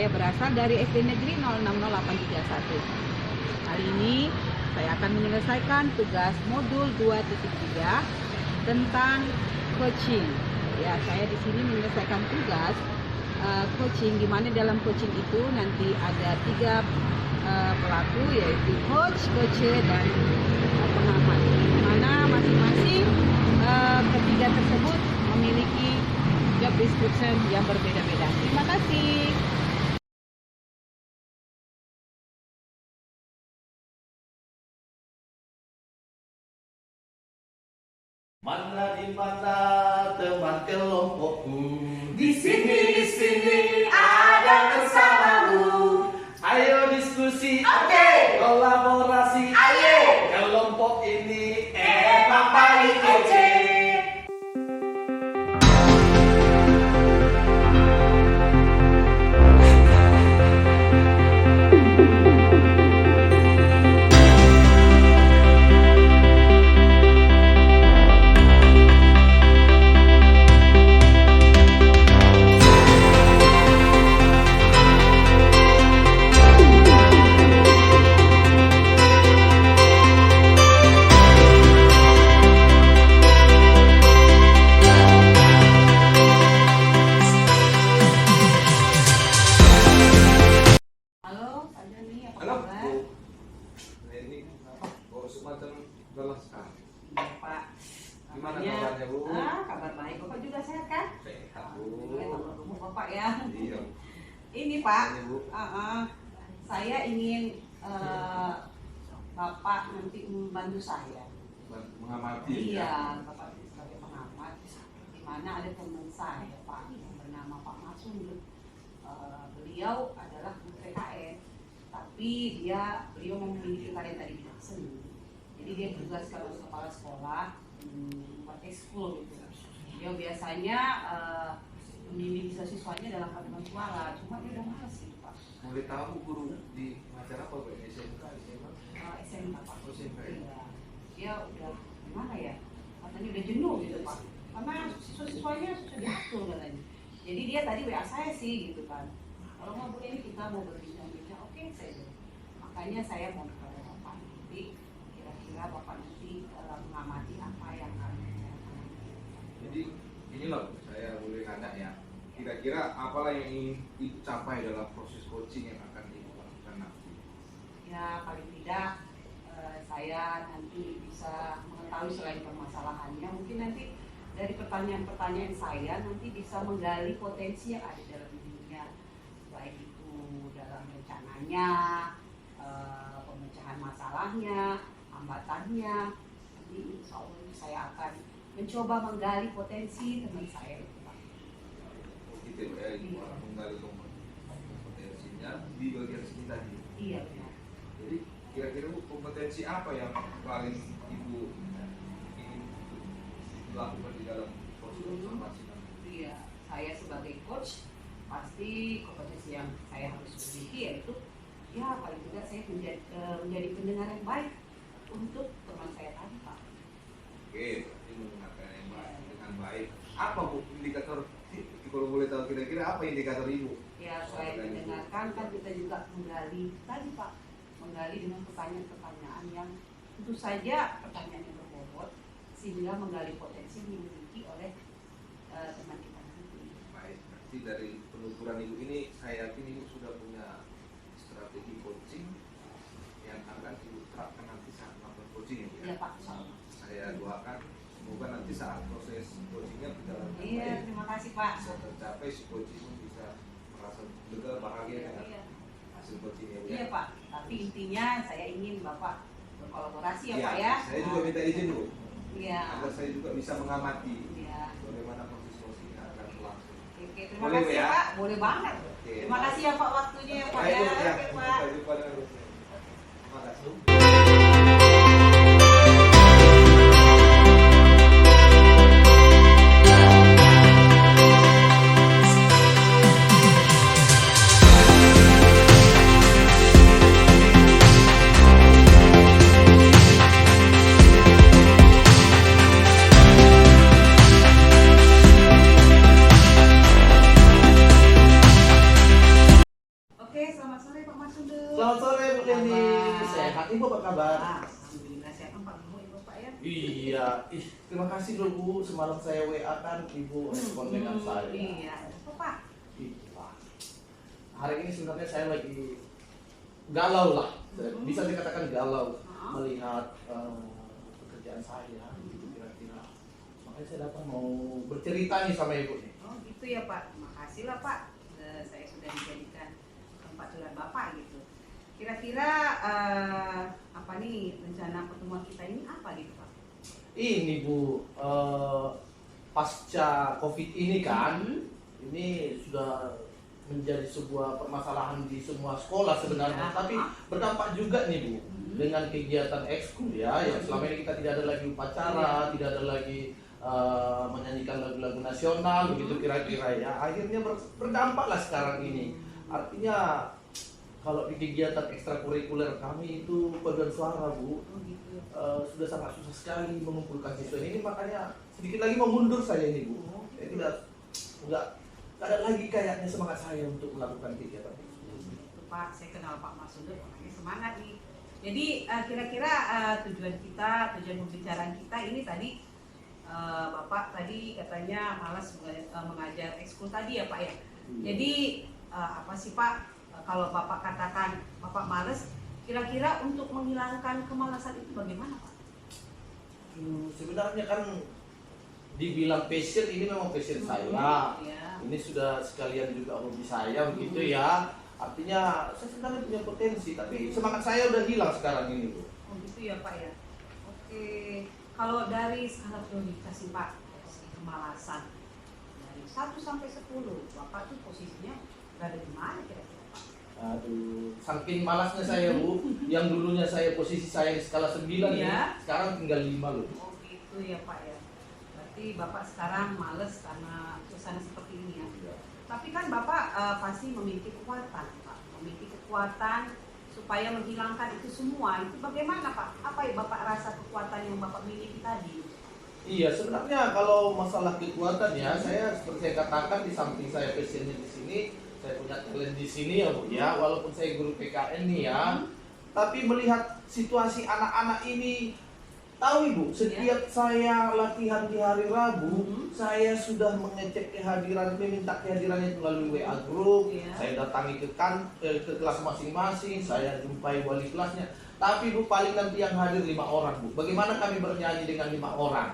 saya berasal dari SD Negeri 060831. Kali ini saya akan menyelesaikan tugas modul 2.3 tentang coaching. Ya, saya di sini menyelesaikan tugas coaching, di mana dalam coaching itu nanti ada 3 pelaku, yaitu coach, coacher, dan pengamat. Di mana masing-masing ketiga tersebut memiliki job description yang berbeda-beda. Terima kasih. Mana di mana teman kelompokku? Di sini ada bersamamu. Ayo diskusi, Oke. kolaborasi. Ayo. Kelompok ini Emang paling kece. Halo, Pak Joni, apa Halo, kabar? Bu. Ini kok semacam lelah sekali. Iya, Pak. Gimana kabarnya, Bu? Kabar baik. Bapak juga sehat kan? Sehat, Alhamdulillah, Bu. tambah gemuk Bapak ya. Iya. Ini Pak, Ini, Bu. saya ingin Bapak nanti membantu saya. Mengamati. Iya, Bapak sebagai pengamat, di mana ada teman saya Pak yang bernama Pak Masung. Beliau adalah PKN, tapi beliau memiliki talenta di bidang seni. Jadi dia bertugas sebagai kepala sekolah, buat ekskul gitu. Dia biasanya membimbing siswa-siswanya dalam paduan suara, cuma dia udah malas gitu Pak. Boleh tahu guru di acara apa, Bu? SMK, SMA? SMK Pak. Oh, SMK. Iya. Dia udah gimana ya? Katanya udah jenuh gitu Pak. Karena siswa-siswanya sudah diatur katanya. Jadi dia tadi WA saya sih gitu kan. Kalau mau Bu ini kita mau berbincang-bincang, oke saya bilang. Makanya saya mau kepada Bapak nanti, kira-kira Bapak nanti mengamati apa yang kami bicarakan. Jadi inilah saya boleh nanya ya. Kira-kira apalah yang ingin Ibu capai dalam proses coaching yang akan Ibu lakukan nanti? Ya paling tidak saya nanti bisa mengetahui selain permasalahannya, mungkin nanti dari pertanyaan-pertanyaan saya nanti bisa menggali potensi yang ada dalam dirinya, baik itu dalam rencananya, pemecahan masalahnya, hambatannya. Nanti insya Allah saya akan mencoba menggali potensi teman saya itu Pak. Oh gitu ya, Ibu menggali kompetensinya di bagian sini tadi. Iya benar. Jadi kira-kira Bu, kompetensi apa yang paling Ibu ingin lakukan di dalam proses transformasi nanti? Iya, saya sebagai coach pasti kompetensi yang saya harus miliki yaitu ya paling tidak saya menjadi pendengar yang baik untuk teman saya tadi Pak. Oke, berarti menggunakan yang baik dengan baik. Apa Bu indikator? Kalau boleh tahu kira-kira apa indikator Ibu? Ya selain mendengarkan kan kita juga menggali tadi Pak, menggali dengan pertanyaan-pertanyaan yang tentu saja pertanyaan yang berbobot sehingga menggali potensi yang dimiliki oleh teman kita nanti. Baik, berarti dari penuturan Ibu ini saya yakin Ibu sudah punya strategi coaching yang akan Ibu terapkan nanti saat melakukan coaching ya Bu, ya? Iya Pak, insyaallah. Saya doakan semoga nanti saat proses coachingnya berjalan dengan Iya, baik, terima kasih Pak. bisa tercapai, si coaching pun bisa merasa lega bahagia dengan Iya. hasil coaching ya Bu, Iya ya? Pak, tapi intinya saya ingin Bapak berkolaborasi ya Iya, Pak ya. saya juga minta izin Bu, Iya. agar saya juga bisa mengamati Iya. bagaimana proses coachingnya akan berlangsung. Oke, terima Boleh, Bu, kasih ya? Pak. Boleh banget. Oke. Terima kasih ya Pak waktunya ya Pak Baik, ya. Bu, ya. Oke Pak. Sampai jumpa dengan Bu. Terima kasih. Ibu apa kabar? Alhamdulillah sehat Pak Guru, Ibu Pak ya. Iya, terima kasih dulu Bu. Semalam saya WA kan Ibu respon dengan saya. Iya, apa Pak? Iya. Hari ini sebenarnya saya lagi galau lah. Bisa dikatakan galau melihat pekerjaan saya. Gitu kira-kira. Makanya saya datang mau bercerita nih sama Ibu nih. Oh gitu ya Pak, makasih lah Pak. Saya sudah dijadikan tempat curhat Bapak gitu. Kira-kira apa nih rencana pertemuan kita ini apa gitu Pak? Ini Bu, pasca COVID ini kan, ini sudah menjadi sebuah permasalahan di semua sekolah sebenarnya, tapi berdampak juga nih Bu, dengan kegiatan ekskul ya, yang selama ini kita tidak ada lagi upacara, tidak ada lagi menyanyikan lagu-lagu nasional, begitu kira-kira ya, akhirnya berdampak lah sekarang ini. Artinya kalau di kegiatan ekstrakurikuler kami itu paduan suara Bu, sudah sangat susah sekali mengumpulkan siswa ini, makanya sedikit lagi mau mundur saya ini Bu. Jadi nggak ada lagi kayaknya semangat saya untuk melakukan kegiatan itu. Pak, saya kenal Pak Masudo, makanya semangat nih. Jadi kira-kira tujuan pembicaraan kita ini tadi Bapak tadi katanya malas mengajar ekskul tadi ya Pak ya. Jadi apa sih Pak kalau Bapak katakan Bapak malas, kira-kira untuk menghilangkan kemalasan itu bagaimana Pak? Sebenarnya kan dibilang passion, ini memang passion saya. Ya. Ini sudah sekalian juga hobi saya begitu ya. Artinya saya sebenarnya punya potensi, tapi semangat saya udah hilang sekarang ini Bu. Oh gitu ya Pak ya. Oke, kalau dari skala prioritas sih Pak, kemalasan dari 1 sampai 10, Bapak tuh posisinya berada di mana kira-kira Pak? Aduh, saking malasnya saya Bu, yang dulunya saya posisi saya di skala 9 Iya. nih, sekarang tinggal 5 loh. Oh gitu ya Pak ya. Berarti Bapak sekarang males karena suasana seperti ini ya. Tapi kan Bapak pasti memiliki kekuatan Pak, memiliki kekuatan supaya menghilangkan itu semua. Itu bagaimana Pak? Apa ya Bapak rasa kekuatan yang Bapak miliki tadi? Iya, sebenarnya kalau masalah kekuatan ya, saya seperti saya katakan di samping saya passionnya di sini, saya punya talent di sini ya Bu ya, walaupun saya guru PKN nih ya. Tapi melihat situasi anak-anak ini, tahu Ibu, setiap saya latihan di hari Rabu, saya sudah mengecek kehadiran, meminta kehadirannya melalui WA group. Saya datangi ke kelas masing-masing, saya jumpai wali kelasnya. Tapi Bu, paling nanti yang hadir 5 orang Bu. Bagaimana kami bernyanyi dengan 5 orang?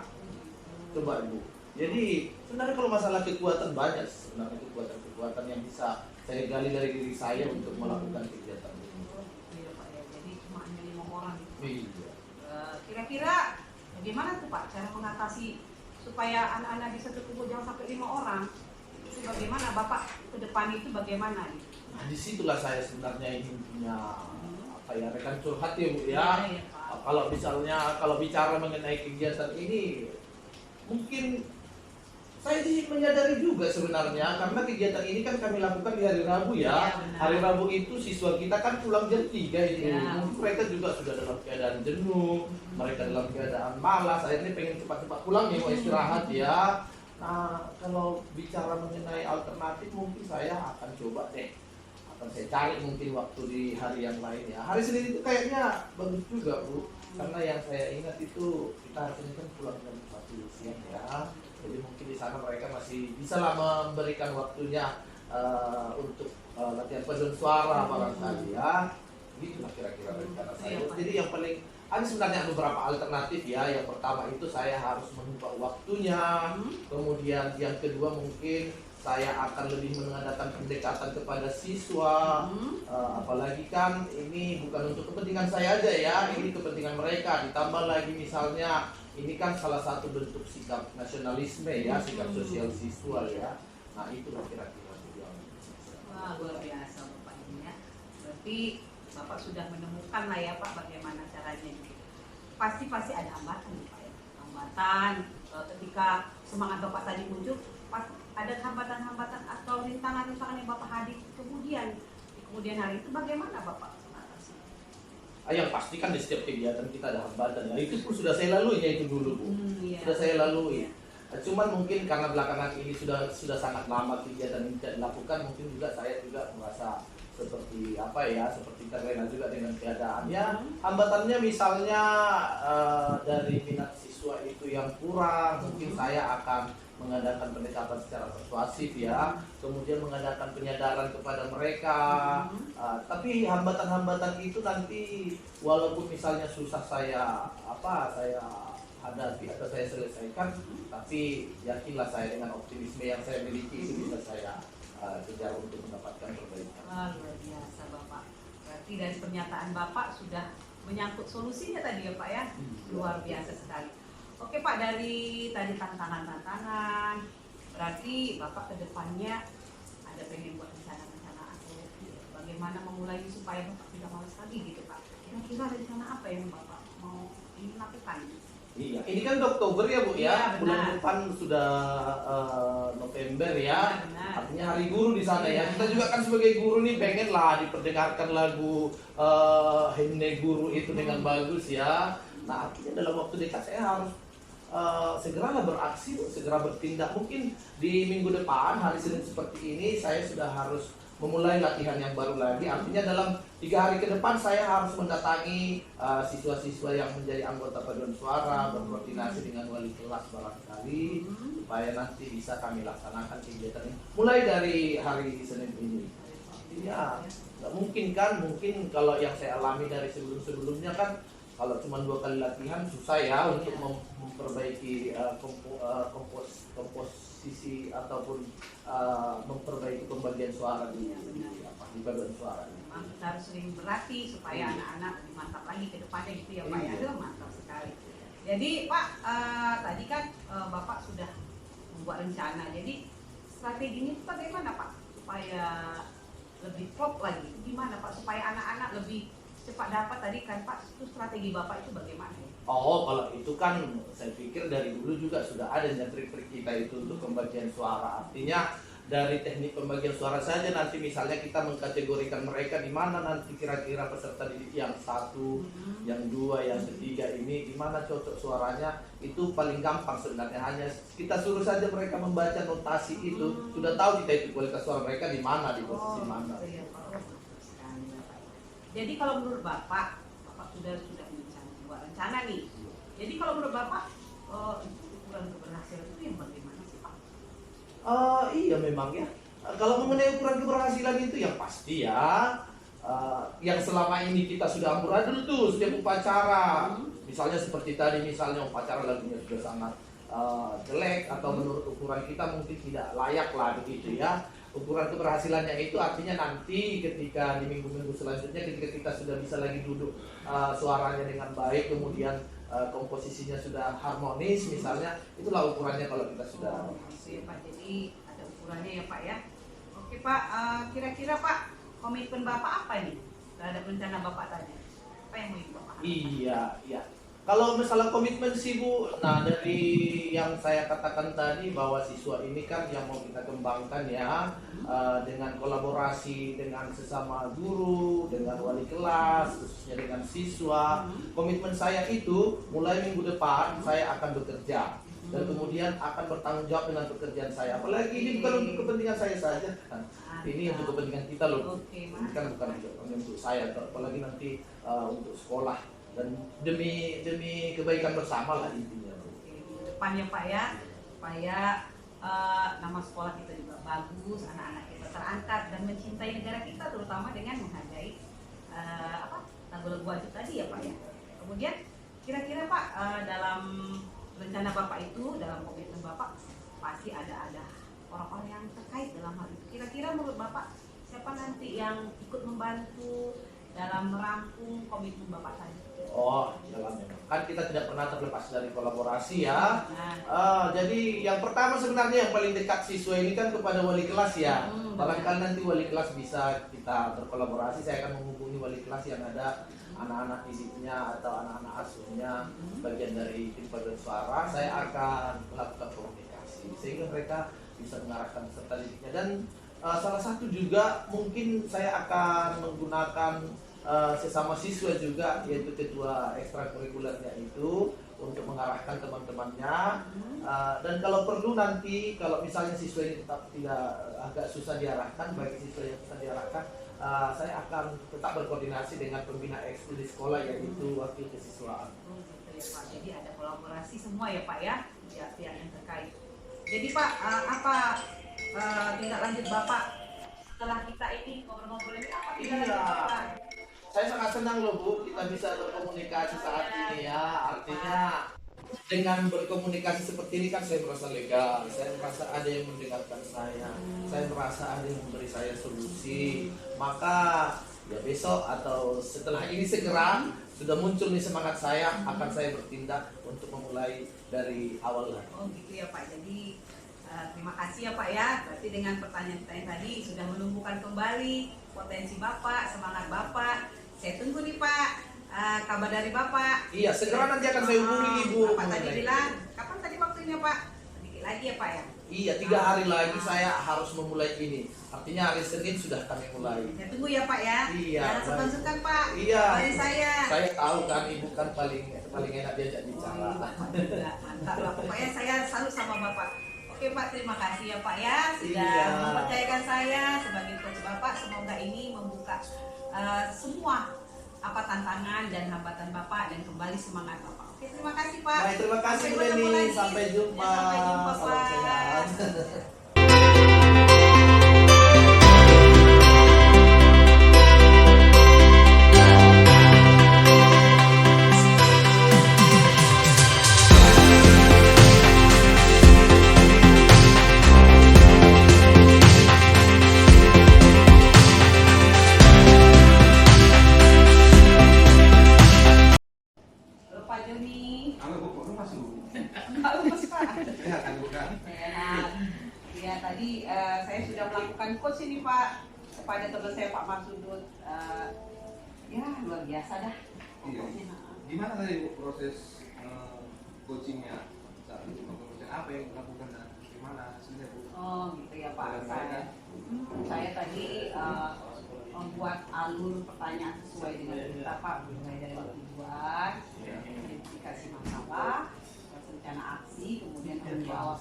Coba Bu. Jadi sebenarnya kalau masalah kekuatan banyak sebenarnya kekuatan yang bisa saya gali dari diri saya untuk melakukan kegiatan ini. Iya Pak ya. Jadi cuma hanya 5 orang gitu. Iya. Kira-kira bagaimana tuh Pak cara mengatasi supaya anak-anak bisa terkumpul jangan sampai 5 orang? Itu bagaimana Bapak ke depan itu bagaimana? Nah disitulah saya sebenarnya ingin punya apa ya, rekan curhat ya Bu ya. Iya, Pak. Kalau bicara mengenai kegiatan ini, mungkin saya sih menyadari juga sebenarnya karena kegiatan ini kan kami lakukan di hari Rabu ya. Iya, benar. Hari Rabu itu siswa kita kan pulang jam 3 itu. Iya. Mungkin mereka juga sudah dalam keadaan jenuh, mereka dalam keadaan malas, akhirnya pengen cepat-cepat pulang ya, mau istirahat ya. Nah, kalau bicara mengenai alternatif mungkin saya akan coba deh. Akan saya cari mungkin waktu di hari yang lain ya. Hari Senin itu kayaknya bagus juga Bu. Karena yang saya ingat itu kita harusnya kan pulang jam 1 siang ya. Jadi mungkin di sana mereka masih bisa lah memberikan waktunya untuk latihan paduan suara barangkali ya. Gitulah kira-kira rencana saya. Jadi yang paling ada sebenarnya beberapa alternatif ya. Yang pertama itu saya harus mengubah waktunya. Kemudian yang kedua mungkin saya akan lebih mengadakan pendekatan kepada siswa. Apalagi kan ini bukan untuk kepentingan saya aja ya, ini kepentingan mereka. Ditambah lagi misalnya ini kan salah satu bentuk sikap nasionalisme ya, sikap sosial siswa ya. Nah itulah kira-kira yang Wah, luar biasa Bapak ini ya. Berarti Bapak sudah menemukan lah ya Pak bagaimana caranya. Pasti ada hambatan nih Pak ya. Hambatan ketika semangat Bapak tadi muncul, pasti ada hambatan-hambatan atau rintangan-rintangan yang Bapak hadir kemudian di kemudian hari itu bagaimana Bapak mengatasi? yang pasti kan di setiap kegiatan kita ada hambatan ya. Itu pun sudah saya lalui ya itu dulu Bu. Iya. Sudah saya lalui. Cuman mungkin karena belakangan ini sudah sangat lama kegiatan ini tidak dilakukan, mungkin juga saya juga merasa seperti apa ya, seperti terlena juga dengan keadaan ya. Hambatannya misalnya dari minat siswa itu yang kurang, mungkin saya akan mengadakan pendekatan secara persuasif ya, kemudian mengadakan penyadaran kepada mereka. Tapi hambatan-hambatan itu nanti walaupun misalnya susah saya hadapi atau saya selesaikan, tapi yakinlah saya dengan optimisme yang saya miliki itu bisa saya kejar untuk mendapatkan perbaikan. Luar biasa Bapak. Berarti dari pernyataan Bapak sudah menyangkut solusinya tadi ya Pak ya. Luar biasa sekali. Oke Pak, dari tadi tantangan-tantangan, berarti Bapak ke depannya ada pengen buat rencana-rencana atau bagaimana memulai supaya Bapak tidak malas lagi gitu Pak. Kira-kira rencana apa yang Bapak mau ingin lakukan? Iya, ini kan Oktober ya Bu Iya, ya, benar. bulan depan sudah November ya, Benar. artinya Hari Guru di sana ya. Iya. Kita juga kan sebagai guru nih pengen lah diperdengarkan lagu himne guru itu dengan bagus ya. Nah artinya dalam waktu dekat saya harus segera beraksi, segera bertindak. Mungkin di minggu depan hari Senin seperti ini saya sudah harus memulai latihan yang baru lagi. Artinya dalam 3 hari ke depan saya harus mendatangi siswa-siswa yang menjadi anggota paduan suara, berkoordinasi dengan wali kelas barangkali supaya nanti bisa kami laksanakan kegiatan ini mulai dari hari Senin ini. Artinya nggak mungkin kan, mungkin kalau yang saya alami dari sebelum-sebelumnya kan kalau cuma 2 kali latihan susah ya untuk memperbaiki komposisi ataupun memperbaiki pembagian suara di paduan suara. Memang kita harus sering berlatih supaya anak-anak lebih mantap lagi ke depannya gitu ya Pak ya. Iya. Mantap sekali. Jadi Pak, tadi kan Bapak sudah membuat rencana. Jadi strategi ini tuh bagaimana Pak supaya lebih klop lagi? Gimana Pak supaya anak-anak lebih cepat dapat tadi kan Pak, itu strategi Bapak itu bagaimana ya? Oh, kalau itu kan saya pikir dari dulu juga sudah ada trik-trik kita itu untuk pembagian suara. Artinya dari teknik pembagian suara saja nanti misalnya kita mengkategorikan mereka di mana nanti kira-kira peserta didik yang 1, yang 2, yang 3 ini di mana cocok suaranya, itu paling gampang sebenarnya. Hanya kita suruh saja mereka membaca notasi itu, sudah tahu kita itu kualitas suara mereka di mana, di posisi mana. Gitu ya, Pak. Betul sekali, Bapak. Jadi kalau menurut Bapak sudah buat rencana nih. Jadi kalau menurut Bapak ukuran keberhasilan itu yang bagaimana sih Pak? Iya memang ya. Kalau mengenai ukuran keberhasilan itu yang pasti ya, yang selama ini kita sudah amburadul tuh setiap upacara. Misalnya seperti tadi, misalnya upacara lagunya sudah sangat jelek atau menurut ukuran kita mungkin tidak layak lah begitu ya. Ukuran keberhasilannya itu artinya nanti ketika di minggu-minggu selanjutnya ketika kita sudah bisa lagi duduk suaranya dengan baik, kemudian komposisinya sudah harmonis misalnya, itulah ukurannya kalau kita sudah Gitu ya Pak, jadi ada ukurannya ya Pak ya. Oke Pak, kira-kira Pak komitmen Bapak apa nih terhadap rencana Bapak tadi? Apa yang mau Ibu Bapak? Iya. Kalau misalnya komitmen sih Bu, nah dari yang saya katakan tadi bahwa siswa ini kan yang mau kita kembangkan ya, dengan kolaborasi dengan sesama guru, dengan wali kelas, khususnya dengan siswa. Komitmen saya itu mulai minggu depan saya akan bekerja dan kemudian akan bertanggung jawab dengan pekerjaan saya. Apalagi ini bukan untuk kepentingan saya saja, ini untuk kepentingan kita loh. Oke, Ini kan bukan untuk saya, apalagi nanti untuk sekolah dan demi kebaikan bersama lah intinya. Depannya Pak ya, supaya nama sekolah kita juga bagus, anak-anak kita terangkat dan mencintai negara kita, terutama dengan menghargai lagu-lagu wajib tadi ya Pak ya. Kemudian kira-kira Pak, dalam rencana Bapak itu, dalam komitmen Bapak pasti ada orang-orang yang terkait dalam hal itu. Kira-kira menurut Bapak siapa nanti yang ikut membantu dalam merangkum komitmen Bapak tadi? Oh, dalam memang. Kan kita tidak pernah terlepas dari kolaborasi ya. Jadi yang pertama sebenarnya yang paling dekat siswa ini kan kepada wali kelas ya. Barangkali nanti wali kelas bisa kita berkolaborasi. Saya akan menghubungi wali kelas yang ada anak-anak didiknya atau anak-anak asuhnya, bagian dari tim paduan suara. Saya akan melakukan komunikasi sehingga mereka bisa mengarahkan peserta didiknya. Dan salah satu juga mungkin saya akan menggunakan sesama siswa juga, yaitu ketua ekstrakurikulernya itu untuk mengarahkan teman-temannya. Dan kalau perlu nanti kalau misalnya siswa ini tetap tidak agak susah diarahkan, bagi siswa yang susah diarahkan saya akan tetap berkoordinasi dengan pembina ekskul di sekolah yaitu wakil kesiswaan. Oh, gitu ya Pak. Jadi ada kolaborasi semua ya Pak ya, pihak-pihak yang terkait. Jadi Pak, apa tindak lanjut Bapak setelah kita ini ngobrol-ngobrol ini, apa tindak lanjut Bapak? Saya sangat senang loh Bu, kita bisa berkomunikasi saat ini ya. Artinya dengan berkomunikasi seperti ini kan saya merasa lega, saya merasa ada yang mendengarkan saya merasa ada yang memberi saya solusi. Maka ya besok atau setelah ini segera sudah muncul nih semangat saya, akan saya bertindak untuk memulai dari awal lagi. Oh gitu ya Pak. Jadi terima kasih ya Pak ya. Berarti dengan pertanyaan-pertanyaan tadi sudah menumbuhkan kembali potensi Bapak, semangat Bapak. Saya tunggu nih Pak kabar dari Bapak. Iya, segera nanti akan saya hubungi Ibu. Bapak tadi bilang, kapan tadi waktunya Pak? Sedikit lagi ya Pak ya? Iya, 3 hari lagi saya harus memulai ini. Artinya hari Senin sudah kami mulai. Saya tunggu ya Pak ya. Iya, Jangan sungkan-sungkan Pak. Iya. Dari saya. Saya tahu kan Ibu kan paling enak diajak bicara. Mantap lah. Pokoknya saya salut sama Bapak. Oke Pak, terima kasih ya Pak ya sudah Iya. mempercayakan saya sebagai coach Bapak. Semoga ini membuka semua apa tantangan dan hambatan Bapak dan kembali semangat Bapak. Oke, terima kasih Pak. Baik, terima kasih Bu Sampai ketemu Deni. lagi. Sampai jumpa. Ya, sampai jumpa Salam Pak. sehat. Halo Pak Joni. Halo Bu, kok masih Bu? Halo Mas Pak. Sehat kan Bu kan? Sehat. Ya tadi saya sudah melakukan coach ini Pak kepada teman saya Pak Marsudut. Ya luar biasa dah. Iya. Pokoknya. Gimana tadi Bu proses coachingnya? Saat itu kemudian apa yang dilakukan dan gimana hasilnya Bu? Oh gitu ya Pak. Dan mereka? Saya tadi membuat alur pertanyaan sesuai dengan kita Pak, mulai dari tujuan, identifikasi masalah, rencana aksi, kemudian menjawab.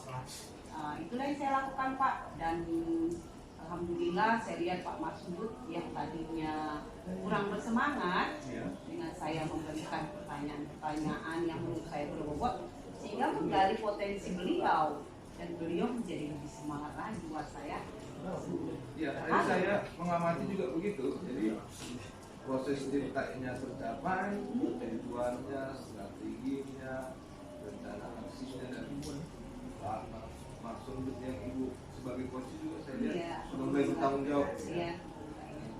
Itulah yang saya lakukan Pak, dan alhamdulillah saya lihat Pak Marsudut yang tadinya kurang bersemangat Iya. dengan saya memberikan pertanyaan-pertanyaan yang menurut saya berbobot, sehingga menggali potensi beliau dan beliau menjadi lebih semangat lagi buat saya. Ya, tadi saya mengamati juga begitu. Jadi proses ceritanya tercapai, tujuannya, strateginya, rencana aksinya dan maksud yang Ibu sebagai coach juga saya lihat Iya. sudah mulai bertanggung jawab. Iya.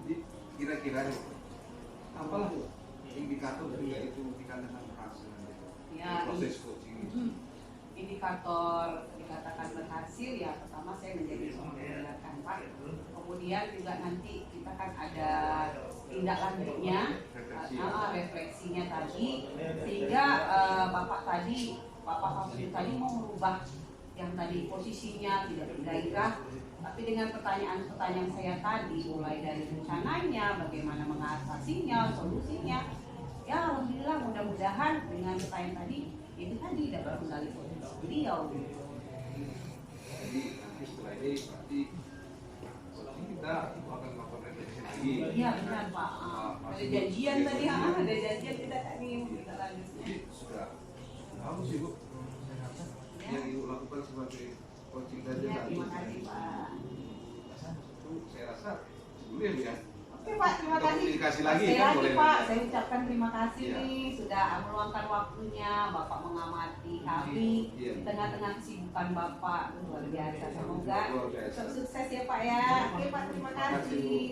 Jadi kira-kira nih, apalah indikator juga itu dikatakan berhasil Ya, proses coaching itu. Indikator dikatakan berhasil ya pertama saya menjadi seorang mendengarkan Pak, kemudian juga nanti kita kan ada tindak lanjutnya, refleksinya tadi, sehingga Bapak Maksudnya tadi mau merubah yang tadi posisinya tidak bergairah, tapi dengan pertanyaan-pertanyaan saya tadi mulai dari rencananya, bagaimana mengatasinya, solusinya, ya alhamdulillah mudah-mudahan dengan pertanyaan tadi itu tadi dapat menggali potensi beliau. Jadi nanti setelah ini berarti kita akan melakukan refleksi lagi. Iya benar Pak. Ada janjian tadi, ada janjian kita tadi kita lanjutnya. Jadi sudah bagus sih Bu yang Ibu lakukan sebagai coaching tadi. Ya, terima kasih Pak. Itu saya rasa dulu ya Bu ya. Oke Pak, terima Kita kasih. komunikasi lagi Sekali kan lagi boleh. Pak, saya ucapkan terima kasih Iya. nih sudah meluangkan waktunya Bapak mengamati kami Iya. di tengah-tengah kesibukan Bapak luar biasa. Semoga Luar biasa. sukses ya Pak ya. Oke Pak, terima Terima kasih, Bu. kasih.